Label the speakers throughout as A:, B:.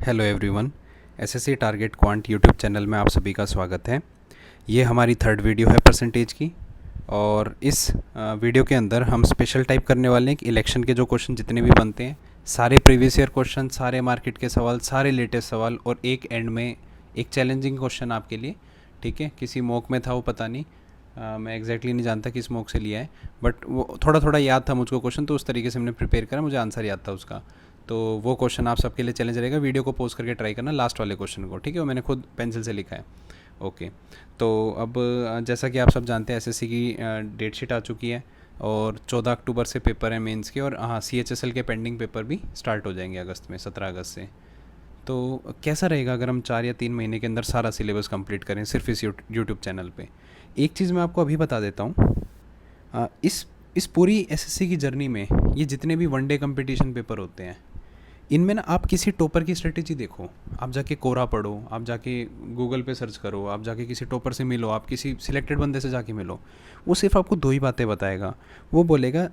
A: Hello everyone, SSC target quant YouTube channel में आप सभी का स्वागत है। ये हमारी थर्ड वीडियो है परसेंटेज की। और इस वीडियो के अंदर हम स्पेशल टाइप करने वाले हैं कि इलेक्शन के जो क्वेश्चन जितने भी बनते हैं, सारे प्रीवियस ईयर क्वेश्चन, सारे मार्केट के सवाल, सारे लेटेस्ट सवाल, और एक एंड में एक चैलेंजिंग क्वेश्चन आपके लिए। ठीक है, किसी मॉक में था वो पता नहीं, मैं एग्जैक्टली नहीं जानता किस मॉक से लिया है, बट वो थोड़ा थोड़ा याद था मुझको क्वेश्चन, तो उस तरीके से हमने प्रिपेयर करा, मुझे आंसर याद था उसका। तो वो क्वेश्चन आप सबके लिए चैलेंज रहेगा। वीडियो को पोस्ट करके ट्राई करना लास्ट वाले क्वेश्चन को, ठीक है, वो मैंने खुद पेंसिल से लिखा है। ओके, तो अब जैसा कि आप सब जानते हैं, एसएससी की डेट शीट आ चुकी है और 14 अक्टूबर से पेपर है मेंस के, और हाँ सीएचएसएल के पेंडिंग पेपर भी स्टार्ट हो जाएंगे अगस्त में, 17 अगस्त से। तो कैसा रहेगा अगर हम 4 या 3 महीने के अंदर सारा सिलेबस कंप्लीट करें सिर्फ इस यूट्यूब चैनल पे। एक चीज़ मैं आपको अभी बता देता हूँ, इस पूरी एसएससी की जर्नी में ये जितने भी वनडे कंपटीशन पेपर होते हैं, इनमें ना आप किसी टॉपर की स्ट्रेटेजी देखो, आप जाके कोरा पढ़ो, आप जाके गूगल पे सर्च करो, आप जाके किसी टॉपर से मिलो, आप किसी सिलेक्टेड बंदे से जाके मिलो, वो सिर्फ आपको दो ही बातें बताएगा। वो बोलेगा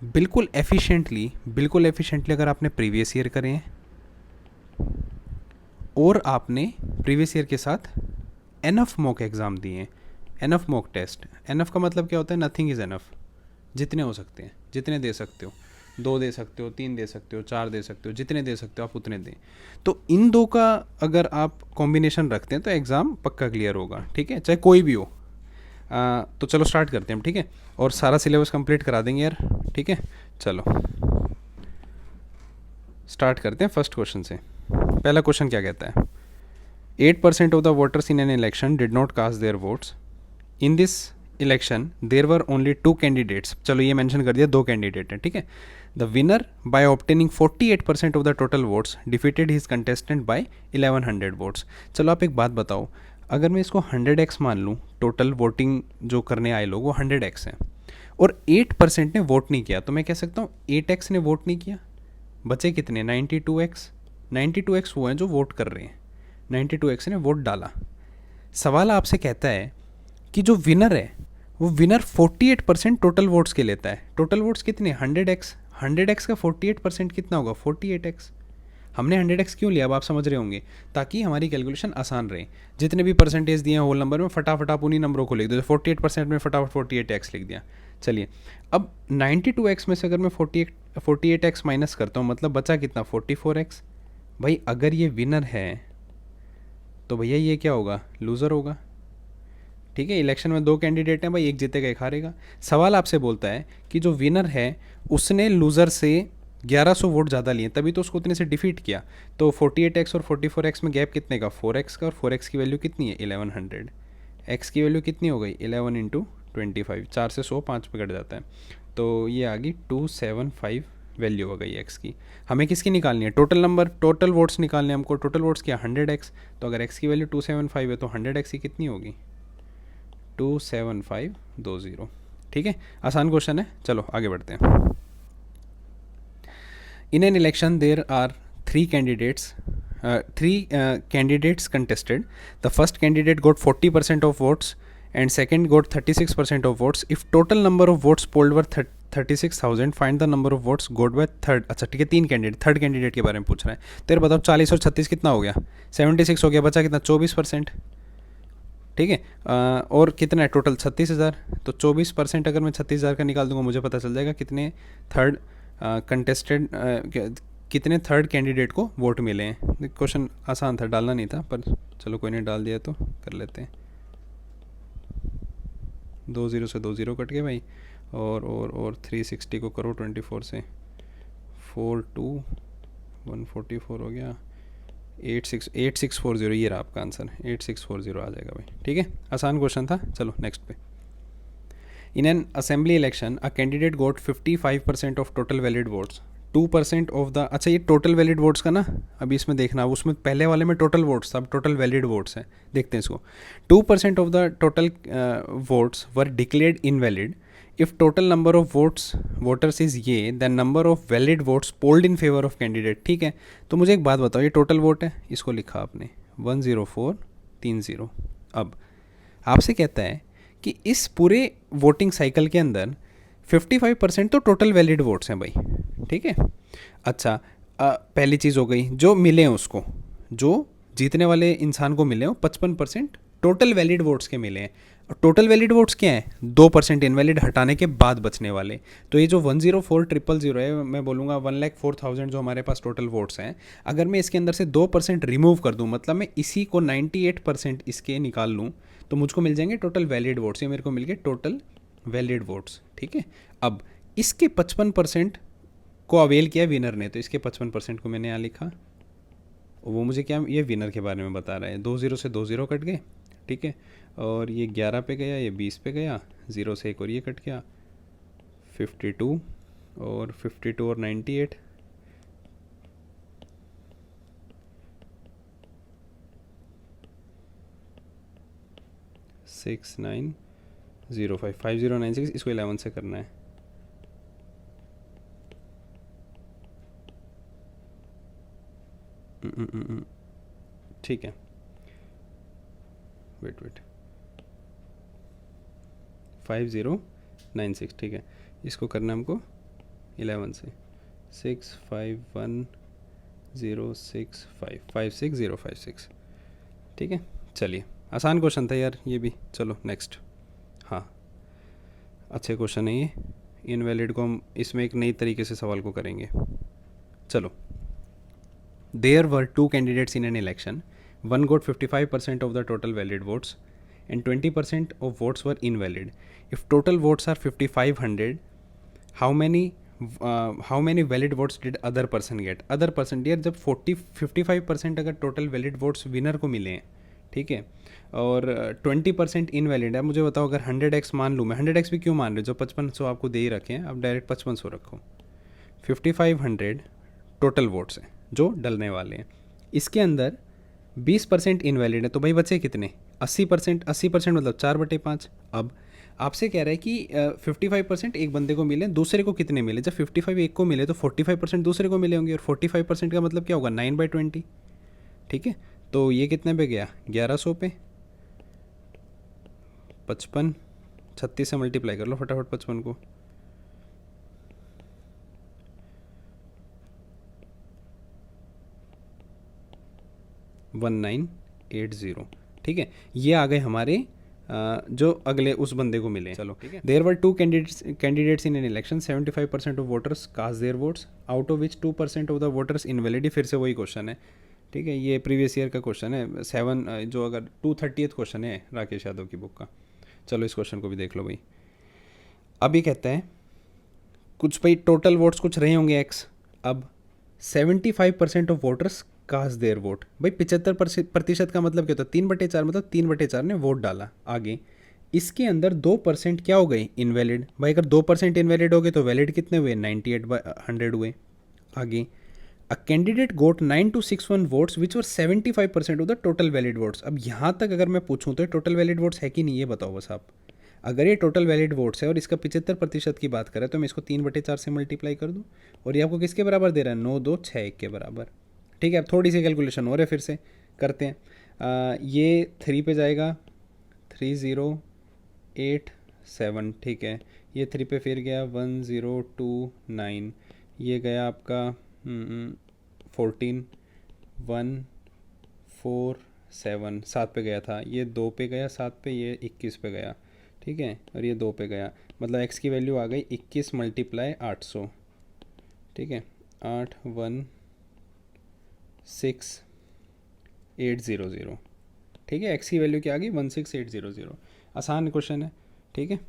A: बिल्कुल एफिशिएंटली अगर आपने प्रीवियस ईयर करे हैं और आपने प्रीवियस ईयर के साथ एनफ मॉक एग्ज़ाम दिए हैं, एनफ मॉक टेस्ट। एनफ का मतलब क्या होता है? Nothing is enough. जितने हो सकते हैं, जितने दे सकते हो, 2 दे सकते हो, 3 दे सकते हो, 4 दे सकते हो, जितने दे सकते हो आप उतने दें। तो इन दो का अगर आप कॉम्बिनेशन रखते हैं तो एग्ज़ाम पक्का क्लियर होगा, ठीक है, चाहे कोई भी हो। तो चलो स्टार्ट करते हैं, ठीक है, और सारा सिलेबस कंप्लीट करा देंगे यार, ठीक है। चलो स्टार्ट करते हैं फर्स्ट क्वेश्चन से। पहला क्वेश्चन क्या कहता है? 8% of the voters in an election did not cast their votes. In this election there were only 2 candidates. चलो ये मेंशन कर दिया, 2 कैंडिडेट हैं, ठीक है। The winner by obtaining 48% of the total votes defeated his contestant by 1100 votes. चलो आप एक बात बताओ, अगर मैं इसको 100x मान लूँ, टोटल वोटिंग जो करने आए लोग वो 100x हैं, और 8% ने वोट नहीं किया, तो मैं कह सकता हूँ 8x ने वोट नहीं किया, बचे कितने? 92x। 92x वो हैं जो वोट कर रहे हैं, 92x ने वोट डाला। सवाल आपसे कहता है कि जो विनर है वो विनर 48% टोटल वोट्स के लेता है। टोटल वोट्स कितने? 100x। 100x का 48% कितना होगा? 48x। हमने 100x क्यों लिया अब आप समझ रहे होंगे, ताकि हमारी कैलकुलेशन आसान रहे। जितने भी परसेंटेज दिए हैं होल नंबर में, फटाफट आप उन्हीं नंबरों को लिख दो। 48% में फटाफट 48x लिख दिया। चलिए, अब 92x में से अगर मैं 48x माइनस करता हूँ, मतलब बचा कितना? 44x। भाई अगर ये विनर है तो भैया ये क्या होगा? लूज़र होगा, ठीक है। इलेक्शन में 2 कैंडिडेट हैं भाई, एक जीतेगा एक हारेगा। सवाल आपसे बोलता है कि जो विनर है उसने लूज़र से 1100 वोट ज़्यादा लिए, तभी तो उसको उतने से डिफीट किया। तो 48x और 44x में गैप कितने का? 4x का। और 4x की वैल्यू कितनी है? 1100। x की वैल्यू कितनी हो गई? 11 इंटू 25। 4 से 100 5 पे कट जाता है, तो ये आ गई 275 वैल्यू हो गई x की। हमें किसकी निकालनी है? टोटल नंबर, टोटल वोट्स निकालने हमको। टोटल वोट्स क्या? 100x। तो अगर x की वैल्यू 275 है तो 100x की कितनी होगी? 27520। ठीक है, आसान क्वेश्चन है। चलो आगे बढ़ते हैं। In an election there are 3 candidates, 3 candidates contested. The first candidate got 40% of votes and second got 36% of votes. If total number of votes polled were 36,000, find the number of votes got by third. अच्छा ठीक है, 3 candidate, third candidate के बारे में पूछ रहा है। तो यार बताओ 40 और 36 कितना हो गया? 76 हो गया। बचा कितना? 24%, ठीक है। और कितना है टोटल? 36,000। तो 24% अगर मैं 36,000 का निकाल दूंगा, मुझे पता चल जाएगा कितने थर्ड कंटेस्टेड, कितने थर्ड कैंडिडेट को वोट मिले हैं। क्वेश्चन आसान था, डालना नहीं था, पर चलो कोई नहीं, डाल दिया तो कर लेते हैं। 2 0 से 2 0 कट गए भाई, और 360 को करो 24 से, 4 2 144 हो गया। 8640, ये रहा आपका आंसर, 8640 आ जाएगा भाई, ठीक है। आसान क्वेश्चन था। चलो नेक्स्ट पे। In an assembly election a candidate got 55% of total valid votes, 2% of the, अच्छा ये टोटल वैलिड वोट्स का ना, अभी इसमें देखना, उसमें पहले वाले में टोटल वोट्स था, अब टोटल वैलिड वोट्स हैं। देखते हैं इसको। 2% of the total votes were declared invalid if total number of voters is ये, than number of valid votes polled in favour of candidate, ठीक है। तो मुझे एक बात बताओ, ये टोटल वोट है, इसको लिखा आपने 10430। अब आपसे कहता है कि इस पूरे वोटिंग साइकिल के अंदर 55% तो टोटल वैलिड वोट्स हैं भाई, ठीक है। अच्छा, पहली चीज़ हो गई, जो मिले हैं उसको, जो जीतने वाले इंसान को मिले हो 55% टोटल वैलिड वोट्स के मिले हैं। टोटल वैलिड वोट्स क्या है? 2% इनवैलिड हटाने के बाद बचने वाले। तो ये जो 104,000 है, मैं बोलूँगा 1,04,000 जो हमारे पास टोटल वोट्स हैं, अगर मैं इसके अंदर से 2% रिमूव कर दूँ, मतलब मैं इसी को 98% इसके निकाल लूँ, तो मुझको मिल जाएंगे टोटल वैलिड वोट्स। ये मेरे को मिल गए टोटल वैलिड वोट्स, ठीक है। अब इसके 55% को अवेल किया विनर ने, तो इसके 55% को मैंने यहाँ लिखा। वो मुझे क्या, ये विनर के बारे में बता रहा है। 2 0 से 2 0 कट गए, ठीक है। और ये 11 पे गया, ये 20 पे गया, 0 से एक और ये कट गया, 52 और 52 और 98, सिक्स 9 0 5 5096। इसको 11 से करना है। ठीक है, वेट 5096, ठीक है। इसको करना है हमको 11 से, 65106556 ठीक है। चलिए, आसान क्वेश्चन था यार ये भी। चलो नेक्स्ट। हाँ, अच्छे क्वेश्चन है ये। इनवैलिड को हम इसमें एक नई तरीके से सवाल को करेंगे। चलो, there were 2 candidates in an election, one got 55% of the total valid votes and 20% of votes were invalid. If total votes are 5500, how many valid votes did other person get? Other person, यार जब 55% अगर total valid votes winner को मिले हैं, ठीक है, और 20% invalid है, मुझे बताओ अगर 100x मान लूँ मैं, 100x भी क्यों मान रहे हो, जो 5500 आपको दे ही रखे हैं, अब डायरेक्ट 5500 रखो। 5500 टोटल वोट्स हैं जो डलने वाले हैं, इसके अंदर 20% इनवैलिड है, तो भाई बचे कितने? 80%। 80% मतलब 4/5। अब आपसे कह रहा है कि 55% एक बंदे को मिले, दूसरे को कितने मिले? जब 55 एक को मिले तो 45% दूसरे को मिले होंगे, और 45% का मतलब क्या होगा? 9/20, ठीक है। तो ये कितने पे गया? 1100 पे। 55 36 से मल्टीप्लाई कर लो फटाफट 55 को। 1980, ठीक है। ये आ गए हमारे जो अगले उस बंदे को मिले। चलो ठीक है। There were 2 candidates in an election, 75% of voters cast their votes, out of which 2% of the voters invalid. फिर से वही क्वेश्चन है, ठीक है। ये प्रीवियस ईयर का क्वेश्चन है, 7 जो अगर 230th क्वेश्चन है राकेश यादव की बुक का। चलो इस क्वेश्चन को भी देख लो भाई। अभी कहते हैं कुछ भाई टोटल वोट्स कुछ रहे होंगे x। अब 75% of voters cast their vote, भाई 75% का मतलब क्या होता है? 3/4, मतलब 3/4 ने वोट डाला। आगे इसके अंदर 2% क्या हो गए? इनवैलिड। भाई अगर 2% इनवैलिड हो गए तो वैलिड कितने हुए? 98/100 हुए। आगे a candidate got 9261 votes which were 75% of the total valid votes. अब यहाँ तक अगर मैं पूछूँ तो टोटल वैलिड वोट्स है कि नहीं, ये बताओ बस आप। अगर ये टोटल वैलिड वोट्स है और इसका 75% की बात करें, तो मैं इसको 3/4 से मल्टीप्लाई कर दूँ, और ये आपको किसके बराबर दे रहा है? 9 2 6 1 के बराबर, ठीक है। अब थोड़ी सी कैलकुलेशन हो रहा है, फिर से करते हैं। ये 3 पे जाएगा, 3087, ठीक है। ये 3 पे फिर गया 1029, ये गया आपका 14 147, 7 पे गया था, ये 2 पे गया 7 पे, ये 21 पे गया, ठीक है, और ये 2 पे गया। मतलब x की वैल्यू आ गई 21 × 800, ठीक है, 816,800, ठीक है। x की वैल्यू क्या आ गई? 16800। आसान क्वेश्चन है, ठीक है।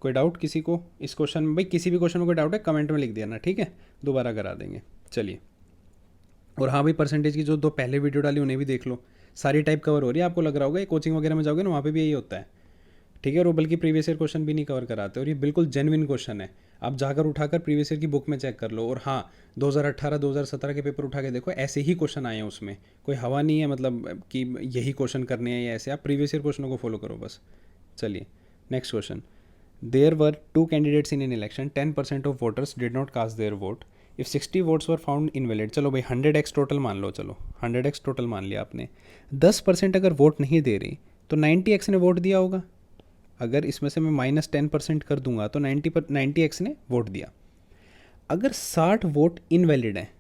A: कोई डाउट किसी को इस क्वेश्चन में? भाई किसी भी क्वेश्चन में कोई डाउट है कमेंट में लिख देना, ठीक है, दोबारा करा देंगे। चलिए, और हाँ भाई परसेंटेज की जो 2 पहले वीडियो डाली उन्हें भी देख लो, सारी टाइप कवर हो रही है। आपको लग रहा होगा कोचिंग वगैरह में जाओगे ना, वहाँ पे भी यही होता है, ठीक है। और वो बल्कि प्रीवियस ईयर क्वेश्चन भी नहीं कवर कराते, और ये बिल्कुल जेन्युइन क्वेश्चन है। आप जाकर उठाकर प्रीवियस ईयर की बुक में चेक कर लो, और हाँ 2018 2017 के पेपर उठा के देखो, ऐसे ही क्वेश्चन आए हैं उसमें। कोई हवा नहीं है मतलब कि यही क्वेश्चन करने हैं या ऐसे। आप प्रीवियस ईयर क्वेश्चनों को फॉलो करो बस। चलिए next question. There were 2 candidates in an election, 10% of voters did not cast their vote, if 60 votes were found invalid. चलो भाई 100x टोटल मान लो, चलो 100x टोटल मान लिया आपने। 10% अगर वोट नहीं दे रही तो 90x ने वोट दिया होगा। अगर इसमें से मैं -10% कर दूंगा तो 90x ने वोट दिया। अगर 60 वोट इनवैलिड हैं,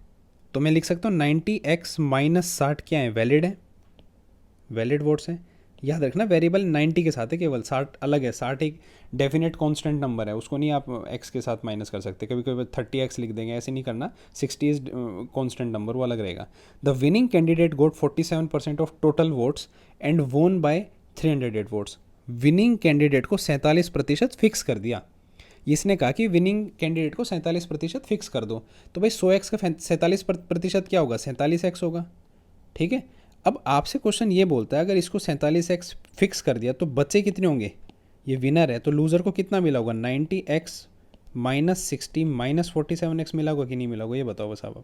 A: तो मैं लिख सकता हूँ 90x माइनस 60 क्या है, वैलिड है, वैलिड वोट्स हैं। याद रखना वेरिएबल 90 के साथ है, केवल 60 अलग है। 60 एक डेफिनेट कांस्टेंट नंबर है, उसको नहीं आप x के साथ माइनस कर सकते, कभी कभी 30x लिख देंगे, ऐसे नहीं करना। 60 इज कांस्टेंट नंबर, वो अलग रहेगा। The winning candidate got 47% of total votes and won by 308 votes. Winning candidate को 47% फिक्स कर दिया। इसने कहा कि विनिंग कैंडिडेट को 47% फिक्स कर दो, तो भाई 100x का 47% क्या होगा, 47x होगा। ठीक है, अब आपसे क्वेश्चन ये बोलता है अगर इसको 47x फिक्स कर दिया तो बच्चे कितने होंगे, ये विनर है तो लूज़र को कितना मिला होगा, 90x माइनस 60 माइनस 47x मिला होगा कि नहीं मिला होगा, ये बताओ बस आप।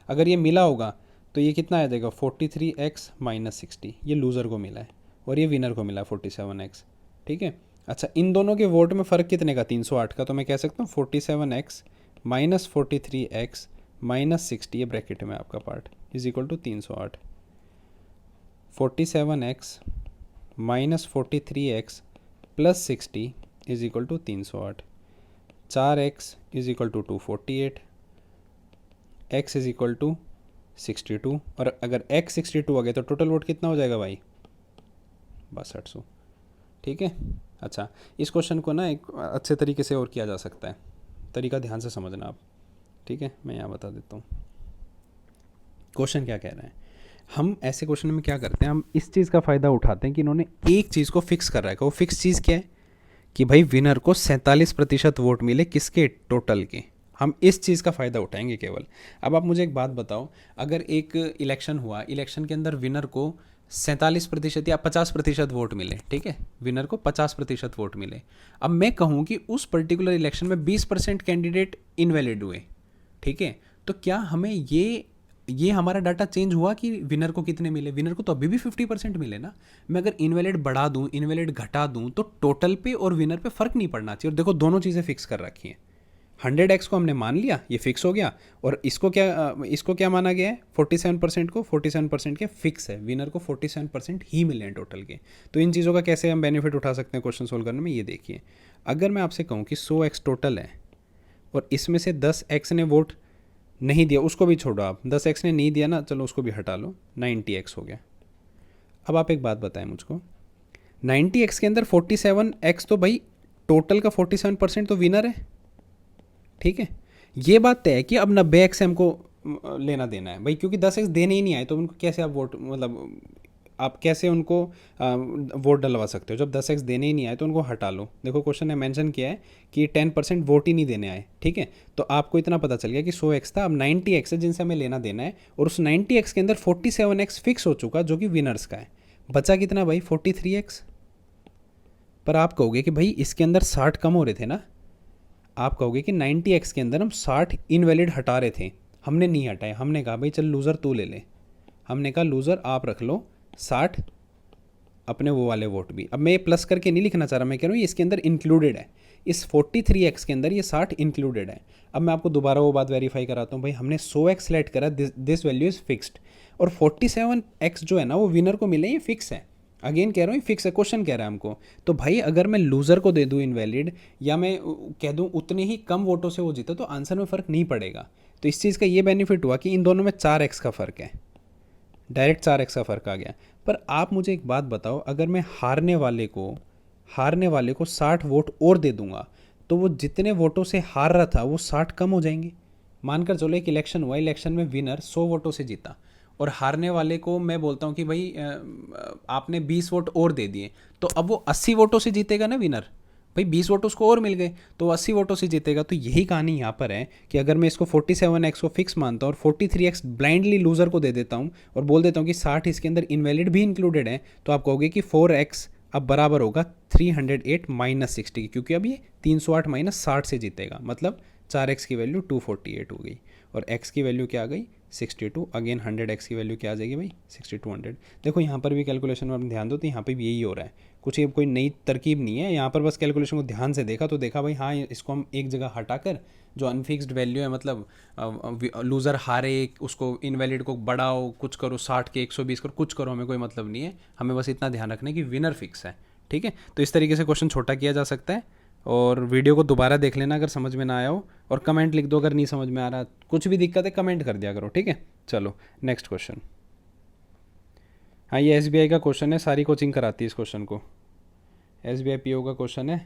A: अगर ये मिला होगा तो ये कितना आ जाएगा, 43x माइनस 60, ये लूज़र को मिला है और ये विनर को मिला 47x। ठीक है, अच्छा इन दोनों के वोट में फ़र्क कितने का, 308 का, तो मैं कह सकता हूँ 47x माइनस 43x माइनस 60, ये ब्रैकेट में आपका part is equal to 308। 47x minus 43x plus 60 is equal to 308। 4x is equal to 248, x is equal to 62, और अगर x 62 आ गया तो टोटल वोट कितना हो जाएगा भाई, 6200। ठीक है, अच्छा इस क्वेश्चन को ना एक अच्छे तरीके से और किया जा सकता है, तरीका ध्यान से समझना आप। ठीक है, मैं यहाँ बता देता हूँ क्वेश्चन क्या कह रहा है। हम ऐसे क्वेश्चन में क्या करते हैं, हम इस चीज़ का फ़ायदा उठाते हैं कि इन्होंने एक चीज़ को फिक्स कर रखा है। वो फिक्स चीज़ क्या है कि भाई विनर को 47% वोट मिले, किसके, टोटल के। हम इस चीज़ का फ़ायदा उठाएंगे केवल। अब आप मुझे एक बात बताओ, अगर एक इलेक्शन हुआ, इलेक्शन के अंदर विनर को 47% या 50% वोट मिले, ठीक है, विनर को 50% वोट मिले। अब मैं कहूँ कि उस पर्टिकुलर इलेक्शन में 20% कैंडिडेट इनवैलिड हुए, ठीक है, तो क्या हमें ये हमारा डाटा चेंज हुआ कि विनर को कितने मिले, विनर को तो अभी भी 50% मिले ना। मैं अगर इनवैलिड बढ़ा दूं, इनवैलिड घटा दूं, तो टोटल पे और विनर पे फ़र्क नहीं पड़ना चाहिए। और देखो दोनों चीज़ें फिक्स कर रखी हैं। 100x को हमने मान लिया, ये फिक्स हो गया, और इसको क्या माना गया है, 47% को, 47% के फिक्स है, विनर को 47% ही मिले हैं टोटल के। तो इन चीज़ों का कैसे हम बेनिफिट उठा सकते हैं क्वेश्चन सोल्व करने में, ये देखिए। अगर मैं आपसे कहूँ कि 100x टोटल है और इसमें से 10x ने वोट नहीं दिया, उसको भी छोड़ो आप, 10x ने नहीं दिया ना, चलो उसको भी हटा लो, 90x हो गया। अब आप एक बात बताएं मुझको, 90x के अंदर 47x तो भाई टोटल का 47% तो विनर है, ठीक है। ये बात तय है कि अब 90x से हमको लेना देना है भाई, क्योंकि 10x देने ही नहीं आए तो उनको कैसे आप वोट, मतलब आप कैसे उनको वोट डलवा सकते हो, जब 10x देने ही नहीं आए तो उनको हटा लो। देखो क्वेश्चन ने मेंशन किया है कि 10% वोट ही नहीं देने आए, ठीक है। तो आपको इतना पता चल गया कि 100x था, अब 90x है जिनसे हमें लेना देना है, और उस 90x के अंदर 47x फिक्स हो चुका जो कि विनर्स का है। बचा कितना भाई, 43x। पर आप कहोगे कि भाई इसके अंदर 60 कम हो रहे थे ना, आप कहोगे कि 90x के अंदर हम 60 इनवैलिड हटा रहे थे, हमने नहीं हटाए। हमने कहा भाई चल लूज़र तू ले ले, हमने कहा लूज़र आप रख लो 60 अपने वो वाले वोट भी। अब मैं ये प्लस करके नहीं लिखना चाह रहा, मैं कह रहा हूँ इसके अंदर इंक्लूडेड है, इस 43x के अंदर ये 60 इंक्लूडेड है। अब मैं आपको दोबारा वो बात वेरीफाई कराता हूँ, भाई हमने 100x सेलेक्ट करा, दिस वैल्यू इज़ फिक्स्ड, और 47x जो है ना वो विनर को मिले, ये फिक्स है। अगेन कह रहा हूँ फिक्स है, क्वेश्चन कह रहा है हमको। तो भाई अगर मैं लूज़र को दे दूँ इनवैलिड, या मैं कह दूँ उतने ही कम वोटों से वो जीता, तो आंसर में फ़र्क नहीं पड़ेगा। तो इस चीज़ का ये बेनिफिट हुआ कि इन दोनों में 4x का फ़र्क है, डायरेक्ट 4x का फ़र्क आ गया। पर आप मुझे एक बात बताओ, अगर मैं हारने वाले को 60 वोट और दे दूंगा, तो वो जितने वोटों से हार रहा था वो 60 कम हो जाएंगे। मानकर चलो एक इलेक्शन हुआ, इलेक्शन में विनर 100 वोटों से जीता, और हारने वाले को मैं बोलता हूँ कि भाई आपने 20 वोट और दे दिए, तो अब वो 80 वोटों से जीतेगा ना विनर, भाई 20 वोट उसको और मिल गए तो 80 वोटों से जीतेगा। तो यही कहानी यहाँ पर है कि अगर मैं इसको 47x को फिक्स मानता हूँ और 43x ब्लाइंडली लूज़र को दे देता हूँ और बोल देता हूँ कि 60 इसके अंदर इनवैलिड भी इंक्लूडेड है, तो आप कहोगे कि 4x अब बराबर होगा 308 माइनस 60, क्योंकि अब ये 308 माइनस 60 से जीतेगा, मतलब 4x की वैल्यू 248 हो गई, और x की वैल्यू क्या आ गई, 62। अगेन 100x की वैल्यू क्या आ जाएगी भाई, 6200। देखो यहाँ पर भी कैलकुलेशन में ध्यान दो तो यहाँ पे भी यही हो रहा है, कुछ ये कोई नई तरकीब नहीं है यहाँ पर, बस कैलकुलेशन को ध्यान से देखा तो देखा भाई हाँ इसको हम एक जगह हटाकर जो अनफिक्स्ड वैल्यू है, मतलब लूज़र हारे उसको इनवैलिड को बढ़ाओ, कुछ करो 60 के 120 करो, कुछ करो, हमें कोई मतलब नहीं है, हमें बस इतना ध्यान रखना है कि विनर फिक्स है, ठीक है। तो इस तरीके से क्वेश्चन छोटा किया जा सकता है। और वीडियो को दोबारा देख लेना अगर समझ में ना आया हो, और कमेंट लिख दो अगर नहीं समझ में आ रहा, कुछ भी दिक्कत है कमेंट कर दिया करो, ठीक है। चलो नेक्स्ट क्वेश्चन। हाँ ये SBI का क्वेश्चन है, सारी कोचिंग कराती है इस क्वेश्चन को, SBI PO का क्वेश्चन है।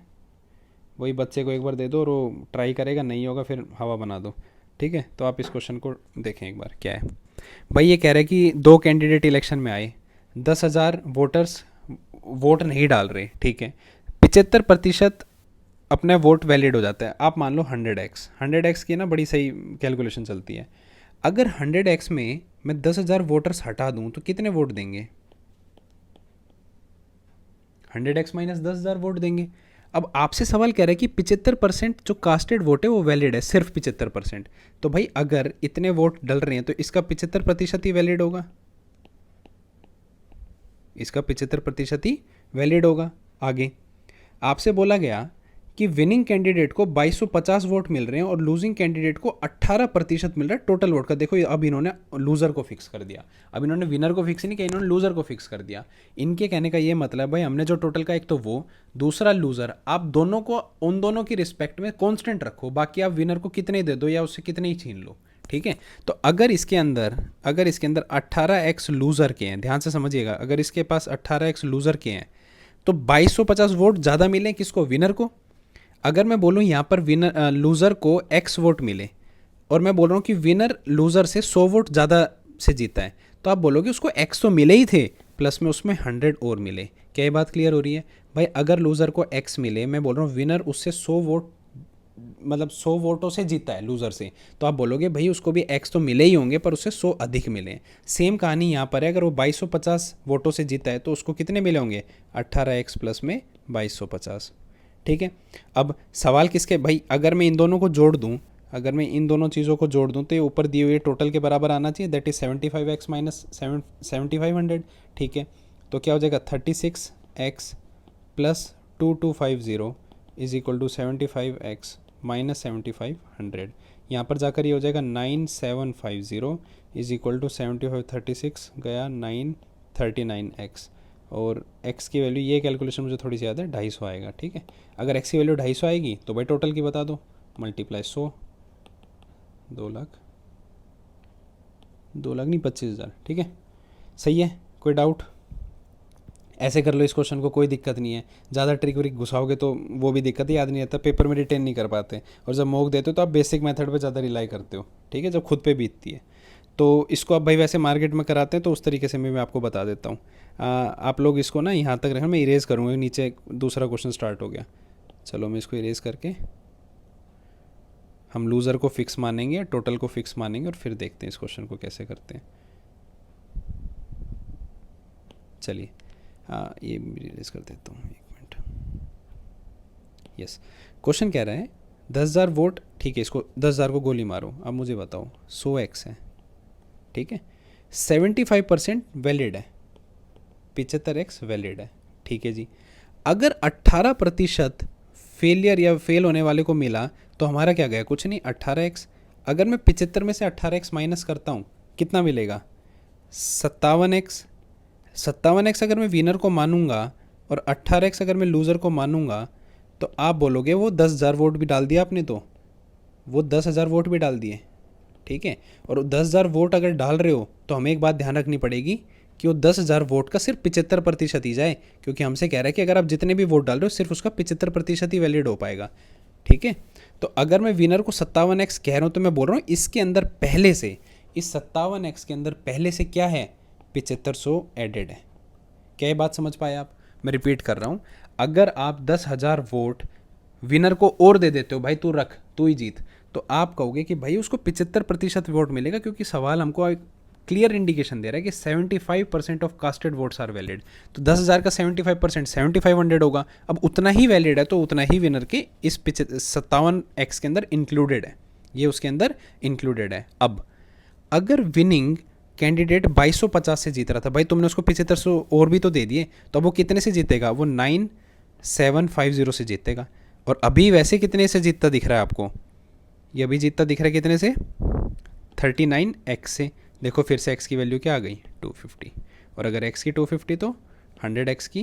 A: वही बच्चे को एक बार दे दो और वो ट्राई करेगा, नहीं होगा फिर हवा बना दो, ठीक है। तो आप इस क्वेश्चन को देखें एक बार क्या है। भाई ये कह रहे हैं कि दो कैंडिडेट इलेक्शन में आए, 10,000 वोटर्स वोट नहीं डाल रहे, ठीक है, 75% अपना वोट वैलिड हो जाता है। आप मान लो 100x, 100x की ना बड़ी सही कैलकुलेशन चलती है। अगर 100x में मैं 10,000 वोटर्स हटा दूं तो कितने वोट देंगे? 100x माइनस 10,000 वोट देंगे। अब आपसे सवाल कह रहा है कि 75% जो कास्टेड वोट है वो वैलिड है, सिर्फ 75%। तो भाई अगर इतने वोट डल रहे हैं तो इसका 75% ही वैलिड होगा, इसका 75% ही वैलिड होगा। आगे आपसे बोला गया कि विनिंग कैंडिडेट को 2250 वोट मिल रहे हैं और लूजिंग कैंडिडेट को 18% मिल रहा है टोटल वोट का। देखो अब इन्होंने लूज़र को फिक्स कर दिया, अब इन्होंने विनर को फिक्स नहीं किया, इन्होंने लूज़र को फिक्स कर दिया। इनके कहने का ये मतलब भाई हमने जो टोटल का, एक तो वो, दूसरा लूज़र, आप दोनों को उन दोनों की रिस्पेक्ट में कॉन्स्टेंट रखो, बाकी आप विनर को कितने दे दो या उससे कितने ही छीन लो, ठीक है। तो अगर इसके अंदर 18x लूज़र के हैं, ध्यान से समझिएगा, अगर इसके पास 18x लूज़र के हैं तो 2250 वोट ज़्यादा मिले किसको? विनर को। अगर मैं बोलूँ यहाँ पर विनर लूज़र को x वोट मिले और मैं बोल रहा हूँ कि विनर लूज़र से 100 वोट ज़्यादा से जीता है, तो आप बोलोगे उसको x तो मिले ही थे, प्लस में उसमें 100 और मिले। क्या ये बात क्लियर हो रही है भाई? अगर लूज़र को x मिले, मैं बोल रहा हूँ विनर उससे 100 वोट, मतलब 100 वोटों से जीता है लूज़र से, तो आप बोलोगे भाई उसको भी x तो मिले ही होंगे पर उससे 100 अधिक मिले। सेम कहानी यहाँ पर है, अगर वो 2250 वोटों से जीता है तो उसको कितने मिले होंगे? 18x प्लस में 2250, ठीक है। अब सवाल किसके भाई, अगर मैं इन दोनों को जोड़ दूं, अगर मैं इन दोनों चीज़ों को जोड़ दूं तो ये ऊपर दिए हुए टोटल के बराबर आना चाहिए, दैट इज़ 75x माइनस 7500, ठीक है। तो क्या हो जाएगा? 36x plus 2250 is equal to 75x minus 7500। यहाँ पर जाकर ये हो जाएगा 9750 इज इक्वल टू 7536 गया 939x, और x की वैल्यू, ये कैलकुलेशन मुझे थोड़ी सी याद है, 250 आएगा, ठीक है। अगर x की वैल्यू 250 आएगी तो भाई टोटल की बता दो, मल्टीप्लाई 100, 2 लाख, 2 लाख नहीं 25,000, ठीक है। सही है, कोई डाउट? ऐसे कर लो इस क्वेश्चन को, कोई दिक्कत नहीं है। ज़्यादा ट्रिक व्रिक घुसाओगे तो वो भी दिक्कत, याद नहीं रहता, पेपर में रिटेन नहीं कर पाते, और जब मॉक देते हो तो आप बेसिक मेथड पे ज़्यादा रिलाई करते हो, ठीक है, जब खुद पे बीतती है। तो इसको अब भाई वैसे मार्केट में कराते हैं तो उस तरीके से मैं आपको बता देता हूँ। आप लोग इसको ना यहाँ तक रखें, मैं इरेज करूँगा, नीचे दूसरा क्वेश्चन स्टार्ट हो गया। चलो मैं इसको इरेज करके, हम लूज़र को फिक्स मानेंगे, टोटल को फिक्स मानेंगे, और फिर देखते हैं इस क्वेश्चन को कैसे करते हैं। चलिए ये इरेज कर देता हूँ, 1 मिनट। यस, क्वेश्चन कह रहा है 10,000 वोट, ठीक है, इसको 10,000 को गोली मारो। अब मुझे बताओ 100x है, ठीक है, 75% वैलिड है, 75x वैलिड है, ठीक है जी। अगर 18% फेलियर या फेल होने वाले को मिला तो हमारा क्या गया? कुछ नहीं, 18x। अगर मैं 75 में से 18x माइनस करता हूँ कितना मिलेगा? 57x। 57x अगर मैं विनर को मानूंगा और 18x अगर मैं लूज़र को मानूंगा तो आप बोलोगे वो 10,000 वोट भी डाल दिया आपने, तो वो 10,000 वोट भी डाल दिए, ठीक है। और 10,000 वोट अगर डाल रहे हो तो हमें एक बात ध्यान रखनी पड़ेगी कि वो 10,000 वोट का सिर्फ 75% ही जाए, क्योंकि हमसे कह रहा है कि अगर आप जितने भी वोट डाल रहे हो सिर्फ उसका 75% ही वैलिड हो पाएगा, ठीक है। तो अगर मैं विनर को 57x कह रहा हूँ तो मैं बोल रहा हूँ इसके अंदर पहले से, इस 57x के अंदर पहले से क्या है? 7500 एडेड है। क्या ये बात समझ पाए आप? मैं रिपीट कर रहा हूँ, अगर आप 10,000 वोट विनर को और दे देते हो, भाई तू रख, तू ही जीत, तो आप कहोगे कि भाई उसको 75% वोट मिलेगा, क्योंकि सवाल हमको क्लियर इंडिकेशन दे रहा है कि 75% of casted votes are valid. तो 10,000 का 75% 7500 होगा। अब उतना ही वैलिड है तो उतना ही विनर के इस 57x के अंदर इंक्लूडेड है, ये उसके अंदर इंक्लूडेड है। अब अगर विनिंग कैंडिडेट 2250 से जीत रहा था, भाई तुमने उसको 7500 और भी तो दे दिए, तो अब वो कितने से जीतेगा? वो 9750 से जीतेगा। और अभी वैसे कितने से जीतता दिख रहा है आपको? ये अभी जीतता दिख रहा है कितने से? 39x से। देखो फिर से x की वैल्यू क्या आ गई? 250। और अगर x की 250 तो 100x की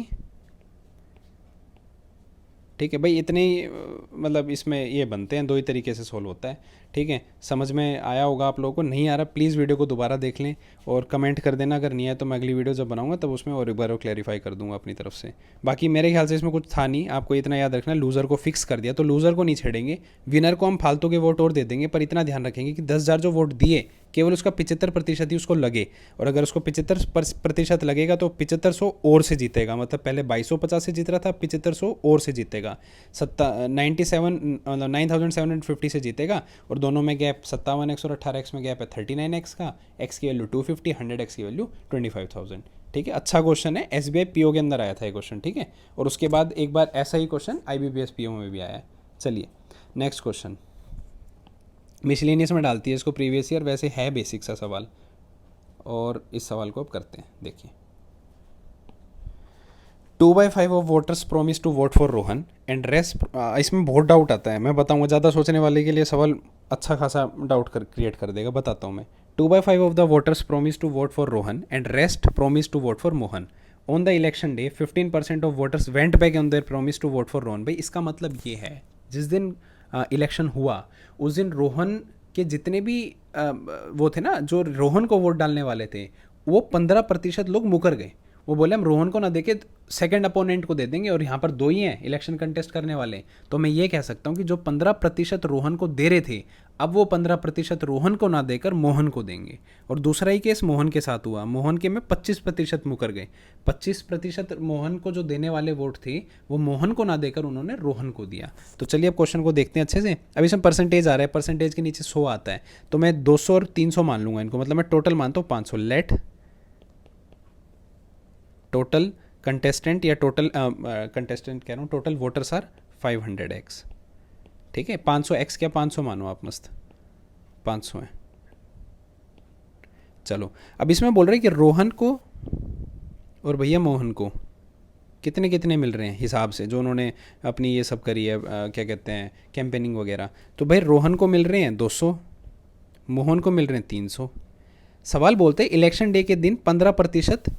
A: ठीक है भाई, इतने ही मतलब इसमें ये बनते हैं, दो ही तरीके से सोल्व होता है। ठीक है, समझ में आया होगा आप लोगों को, नहीं आ रहा प्लीज़ वीडियो को दोबारा देख लें और कमेंट कर देना, अगर नहीं आया तो मैं अगली वीडियो जब बनाऊंगा तब उसमें और एक बार क्लैरिफाई कर दूंगा अपनी तरफ से। बाकी मेरे ख्याल से इसमें कुछ था नहीं, आपको इतना याद रखना, लूज़र को फिक्स कर दिया तो लूज़र को नहीं छेड़ेंगे, विनर को हम फालतू के वोट और दे देंगे, पर इतना ध्यान रखेंगे कि 10,000 जो वोट दिए केवल उसका 75% ही उसको लगे, और अगर उसको 75% लगेगा तो 7500 और से जीतेगा, मतलब पहले 2250 से जीत रहा था, 7500 और से जीतेगा, 9750 से जीतेगा, और दोनों में गैप 57x और 18x में गैप है 39x का, x की वैल्यू 250, 100x की वैल्यू 25,000। ठीक है, अच्छा क्वेश्चन है, SBI PO के अंदर आया था ये क्वेश्चन। ठीक है, और उसके बाद एक बार ऐसा ही क्वेश्चन IBPS PO में भी आया है। चलिए नेक्स्ट क्वेश्चन, मिसलेनियस में डालती है इसको प्रीवियस ईयर, वैसे है बेसिक सा सवाल, और इस सवाल को अब करते हैं। देखिए, 2/5 of voters promise to vote for Rohan and rest, इसमें बहुत डाउट आता है, मैं बताऊंगा, ज़्यादा सोचने वाले के लिए सवाल अच्छा खासा डाउट क्रिएट कर देगा, बताता हूँ मैं। 2/5 of the voters promise to vote for Rohan and rest promise to vote for Mohan. On the election day 15% of voters went back on their promise to vote for Rohan. भाई इसका मतलब ये है, जिस दिन इलेक्शन हुआ उस दिन रोहन के जितने भी वो थे ना, जो रोहन को वोट डालने वाले थे, वो 15% लोग मुकर गए। वो बोले हम रोहन को ना देके सेकंड अपोनेंट को दे देंगे, और यहाँ पर दो ही हैं इलेक्शन कंटेस्ट करने वाले, तो मैं ये कह सकता हूँ कि जो 15% रोहन को दे रहे थे, अब वो 15% रोहन को ना देकर मोहन को देंगे। और दूसरा ही केस मोहन के साथ हुआ, मोहन के में 25% मुकर गए, 25% मोहन को जो देने वाले वोट थे वो मोहन को ना देकर उन्होंने रोहन को दिया। तो चलिए अब क्वेश्चन को देखते हैं अच्छे से। अब इसमें परसेंटेज आ रहा है, परसेंटेज के नीचे 100 आता है, तो मैं 200 और 300 मान लूँगा इनको, मतलब मैं टोटल मानता हूँ 500। लेट टोटल कंटेस्टेंट, या टोटल कंटेस्टेंट कह रहा हूँ, टोटल वोटर्स आर 500x। ठीक है, 500x क्या 500 मानो आप, मस्त 500 है। चलो अब इसमें बोल रहे हैं कि रोहन को और भैया मोहन को कितने कितने मिल रहे हैं हिसाब से, जो उन्होंने अपनी ये सब करी है, क्या कहते हैं, कैंपेनिंग वगैरह। तो भाई रोहन को मिल रहे हैं 200, मोहन को मिल रहे हैं 300। सवाल बोलते हैं इलेक्शन डे के दिन 15%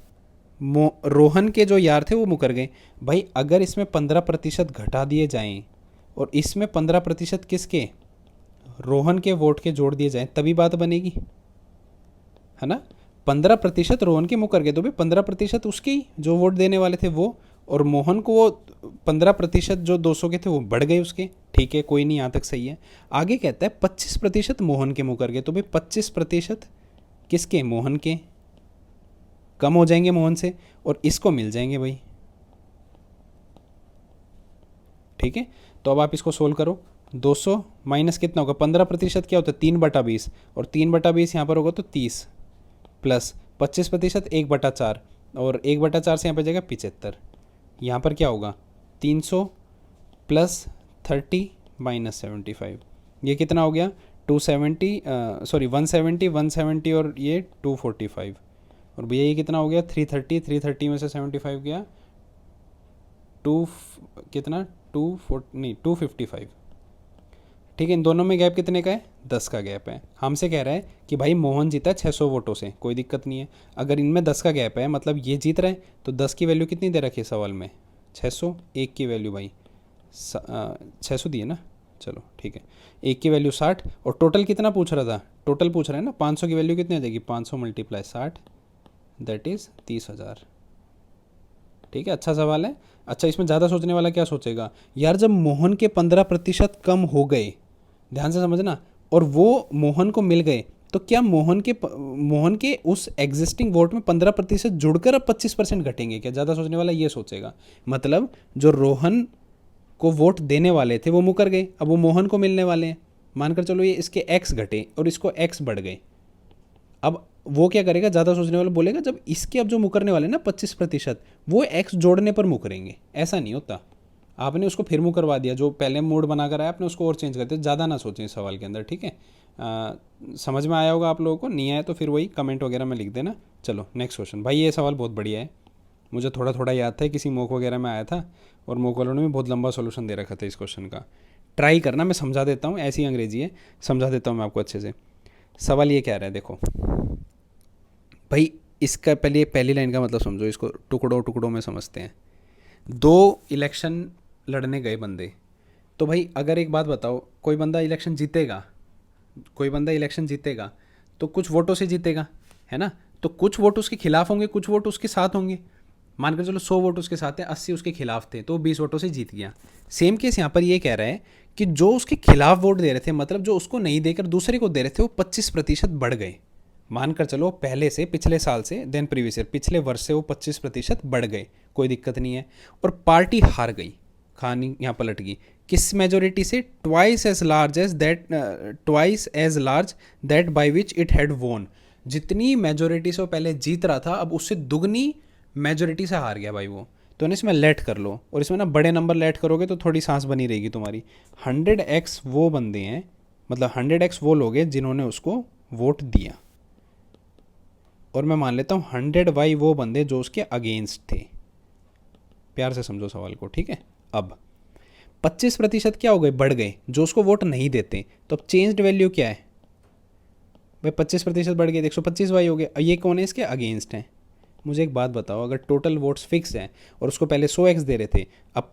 A: रोहन के जो यार थे वो मुकर गए। भाई अगर इसमें 15% घटा दिए जाएं और इसमें 15% किसके, रोहन के वोट के जोड़ दिए जाएं, तभी बात बनेगी, है ना। 15% रोहन के मुकर गए, तो भाई 15% उसके ही जो वोट देने वाले थे वो, और मोहन को वो 15% जो 200 के थे वो बढ़ गए उसके। ठीक है, कोई नहीं, यहाँ तक सही है। आगे कहता है 25% मोहन के मुकर गए, तो भाई 25% किसके, मोहन के, कम हो जाएंगे मोहन से, और इसको मिल जाएंगे भाई। ठीक है, तो अब आप इसको सोल्व करो। 200 माइनस कितना होगा, 15% क्या होता है 3/20, और 3/20 यहाँ पर होगा तो 30, प्लस 25% 1/4, और 1/4 से यहाँ पर जाएगा 75। यहाँ पर क्या होगा 300 प्लस 30 माइनस 75, ये कितना हो गया 270, सॉरी 170, 170 और ये 245, और भैया ये कितना हो गया 330, 330 में से 75 गया कितना 255। ठीक है, इन दोनों में गैप कितने का है, 10 का गैप है। हमसे कह रहा है कि भाई मोहन जीता है 600 वोटों से, कोई दिक्कत नहीं है। अगर इनमें 10 का गैप है, मतलब ये जीत रहा है, तो 10 की वैल्यू कितनी दे रखी है सवाल में, 600, एक की वैल्यू भाई 600 दी है ना, चलो ठीक है, एक की वैल्यू 60, और टोटल कितना पूछ रहा था, टोटल पूछ रहा है ना, 500 की वैल्यू कितनी आ जाएगी, 500 × 60 दैट इज़ 30,000। ठीक है, अच्छा सवाल है। अच्छा, इसमें ज़्यादा सोचने वाला क्या सोचेगा, यार जब मोहन के 15% कम हो गए, ध्यान से समझना, और वो मोहन को मिल गए, तो क्या मोहन के उस एग्जिस्टिंग वोट में 15% जुड़कर अब 25% घटेंगे क्या, ज़्यादा सोचने वाला ये सोचेगा। मतलब जो रोहन को वोट देने वाले थे वो मुकर गए, अब वो मोहन को मिलने वाले हैं, मानकर चलो ये इसके x घटे और इसको x बढ़ गए। अब वो क्या करेगा, ज़्यादा सोचने वाला बोलेगा जब इसके अब जो मुकरने वाले ना 25%, वो x जोड़ने पर मुकरेंगे। ऐसा नहीं होता, आपने उसको फिर मुकरवा दिया, जो पहले मूड बना कर आया आपने उसको और चेंज कर दिया। ज़्यादा ना सोचें इस सवाल के अंदर, ठीक है। समझ में आया होगा आप लोगों को, नहीं आया तो फिर वही कमेंट वगैरह में लिख देना। चलो नेक्स्ट क्वेश्चन। भाई ये सवाल बहुत बढ़िया है, मुझे थोड़ा थोड़ा याद था, किसी मॉक वगैरह में आया था, और मॉक वालों ने भी बहुत लंबा सोल्यूशन दे रखा था इस क्वेश्चन का। ट्राई करना, मैं समझा देता हूँ, ऐसी अंग्रेजी है, समझा देता हूँ मैं आपको अच्छे से। सवाल ये कह रहा है, देखो भाई इसका पहली लाइन का मतलब समझो, इसको टुकड़ों टुकड़ों में समझते हैं। दो इलेक्शन लड़ने गए बंदे, तो भाई अगर एक बात बताओ, कोई बंदा इलेक्शन जीतेगा, कोई बंदा इलेक्शन जीतेगा तो कुछ वोटों से जीतेगा, है ना? तो कुछ वोट उसके खिलाफ होंगे, कुछ वोट उसके साथ होंगे। मानकर चलो 100 वोट उसके साथ हैं, 80 उसके खिलाफ थे, तो 20 वोटों से जीत गया। सेम केस यहाँ पर ये कह रहा है कि जो उसके खिलाफ वोट दे रहे थे, मतलब जो उसको नहीं देकर दूसरे को दे रहे थे, वो 25% बढ़ गए। मानकर चलो पहले से, पिछले साल से, देन प्रीवियस ईयर, पिछले वर्ष से वो 25% बढ़ गए, कोई दिक्कत नहीं है। और पार्टी हार गई, कहानी यहाँ पलट गई। किस मेजोरिटी से? Twice as large that by which it had won. जितनी मेजोरिटी से वो पहले जीत रहा था, अब उससे दुगनी मेजोरिटी से हार गया भाई वो। तो ना इसमें लेट कर लो, और इसमें ना बड़े नंबर लेट करोगे तो थोड़ी सांस बनी रहेगी तुम्हारी। 100x वो बंदे हैं, मतलब 100x वो लोग हैं जिन्होंने उसको वोट दिया, और मैं मान लेता हूँ 100y वो बंदे जो उसके अगेंस्ट थे। प्यार से समझो सवाल को, ठीक है? अब 25% क्या हो गए? बढ़ गए, जो उसको वोट नहीं देते। तो अब चेंज्ड वैल्यू क्या है भाई? 25% बढ़ गए, 125y हो गए। ये कौन है? इसके अगेंस्ट हैं। मुझे एक बात बताओ, अगर टोटल वोट्स फिक्स हैं और उसको पहले 100x दे रहे थे, अब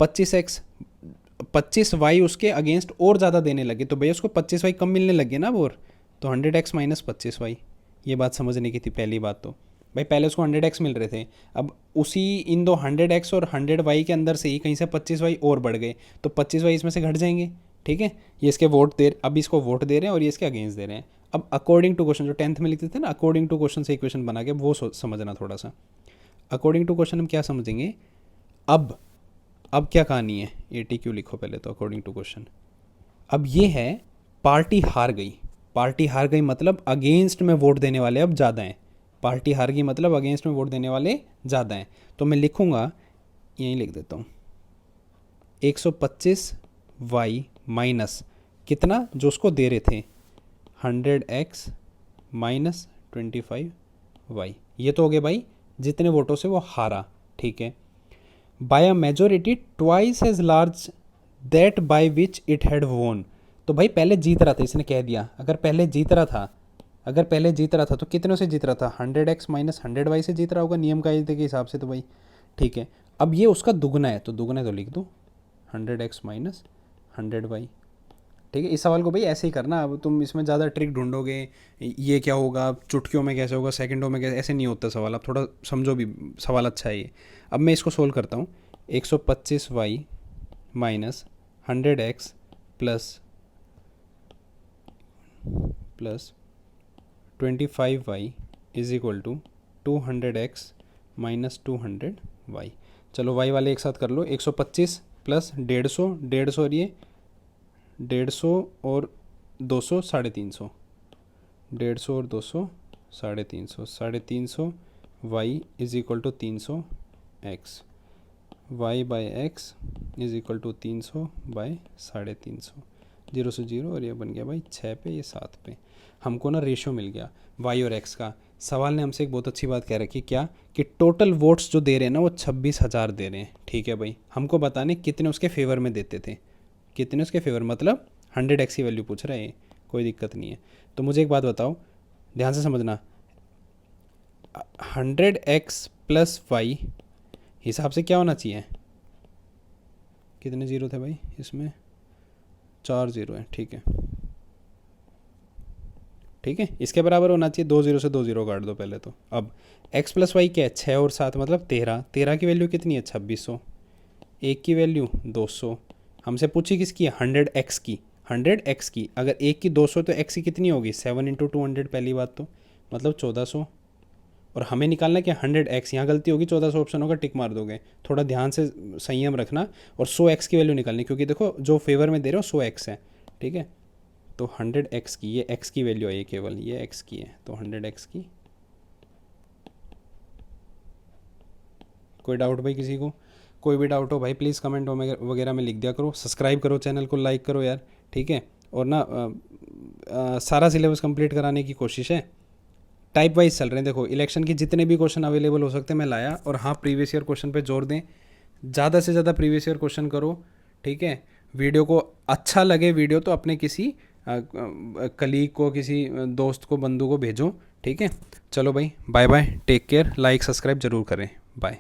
A: 25y उसके अगेंस्ट और ज़्यादा देने लगे, तो भैया उसको 25y कम मिलने लगे ना अब और। तो 100x माइनस 25y, ये बात समझने की थी पहली बात। तो भाई पहले उसको 100x मिल रहे थे, अब उसी इन दो 100x और 100y के अंदर से ही कहीं से 25y और बढ़ गए, तो 25y इसमें से घट जाएंगे, ठीक है? ये इसके वोट दे, अब इसको वोट दे रहे हैं और ये इसके अगेंस्ट दे रहे हैं। अब अकॉर्डिंग टू क्वेश्चन, जो 10th में लिखते थे ना, अकॉर्डिंग टू क्वेश्चन से इक्वेशन बना के, वो समझना थोड़ा सा। अकॉर्डिंग टू क्वेश्चन हम क्या समझेंगे? अब क्या कहानी है? ATQ लिखो पहले तो, अकॉर्डिंग टू क्वेश्चन। अब ये है पार्टी हार गई। पार्टी हार गई मतलब अगेंस्ट में वोट देने वाले अब ज़्यादा हैं। पार्टी हार गई मतलब अगेंस्ट में वोट देने वाले ज़्यादा हैं। तो मैं लिखूँगा, यहीं लिख देता हूँ, 125y माइनस कितना जो उसको दे रहे थे, 100x माइनस 25y। ये तो हो गए भाई जितने वोटों से वो हारा, ठीक है? By a majority twice as large that by which it had won. तो भाई पहले जीत रहा था, इसने कह दिया, अगर पहले जीत रहा था तो कितनों से जीत रहा था? 100x माइनस 100y से जीत रहा होगा नियम कायदे के हिसाब से, तो भाई ठीक है। अब ये उसका दुगना है, तो दुगना तो लिख दो 100x माइनस 100y, ठीक है? इस सवाल को भाई ऐसे ही करना। अब तुम इसमें ज़्यादा ट्रिक ढूंढोगे, ये क्या होगा, चुटकियों में कैसे होगा, सेकंडों में कैसे, ऐसे नहीं होता सवाल। अब थोड़ा समझो भी, सवाल अच्छा है ये। अब मैं इसको सोल्व करता हूँ। 125y माइनस 100x प्लस 25y is equal to 200x minus 200y। चलो y वाले एक साथ कर लो। 125 प्लस 150, 150 और ये 150 और 200, 350, 150 और 200, 350, 350 y is equal to 300x, y by x is equal to 300 by 350, 0 से 0, और ये बन गया भाई 6 पे, ये 7 पे। हमको ना रेशियो मिल गया y और x का। सवाल ने हमसे एक बहुत अच्छी बात कह रखी, क्या? कि टोटल वोट्स जो दे रहे हैं ना वो 26,000 दे रहे हैं, ठीक है भाई? हमको बताने कितने उसके फेवर में देते थे, कितने उसके फेवर, मतलब 100x की वैल्यू पूछ रहे हैं, कोई दिक्कत नहीं है। तो मुझे एक बात बताओ, ध्यान से समझना, 100x प्लस y हिसाब से क्या होना चाहिए? कितने जीरो थे भाई इसमें? 4 जीरो है, ठीक है, ठीक है। इसके बराबर होना चाहिए, 2 जीरो से 2 जीरो काट दो पहले तो। अब x प्लस वाई क्या है? 6 और 7 मतलब 13। 13 की वैल्यू कितनी है? 2600। एक की वैल्यू 200। हमसे पूछी किसकी है? 100x की, 100x की। अगर एक की 200 तो x की कितनी होगी? 7 इंटू 200, पहली बात तो, मतलब 1400। और हमें निकालना क्या? 100x। यहाँ गलती होगी, 1400 ऑप्शन होगा, टिक मार दोगे। थोड़ा ध्यान से संयम रखना, और 100x की वैल्यू निकालनी, क्योंकि देखो जो फेवर में दे रहे हो 100x है, ठीक है? तो 100x की, ये x की वैल्यू है, ये केवल ये x की है, तो 100x की। कोई डाउट भाई किसी को? कोई भी डाउट हो भाई प्लीज़ कमेंट वगैरह में लिख दिया करो। सब्सक्राइब करो, चैनल को लाइक करो यार, ठीक है? और ना सारा सिलेबस कंप्लीट कराने की कोशिश है। टाइप वाइज चल रहे हैं, देखो इलेक्शन के जितने भी क्वेश्चन अवेलेबल हो सकते हैं मैं लाया। और हाँ, प्रीवियस ईयर क्वेश्चन पे जोर दें, ज़्यादा से ज़्यादा प्रीवियस ईयर क्वेश्चन करो, ठीक है? वीडियो को अच्छा लगे वीडियो तो अपने किसी कलीग को, किसी दोस्त को, बंधु को भेजो, ठीक है? चलो भाई, bye bye, take care, like subscribe जरूर करें, बाय।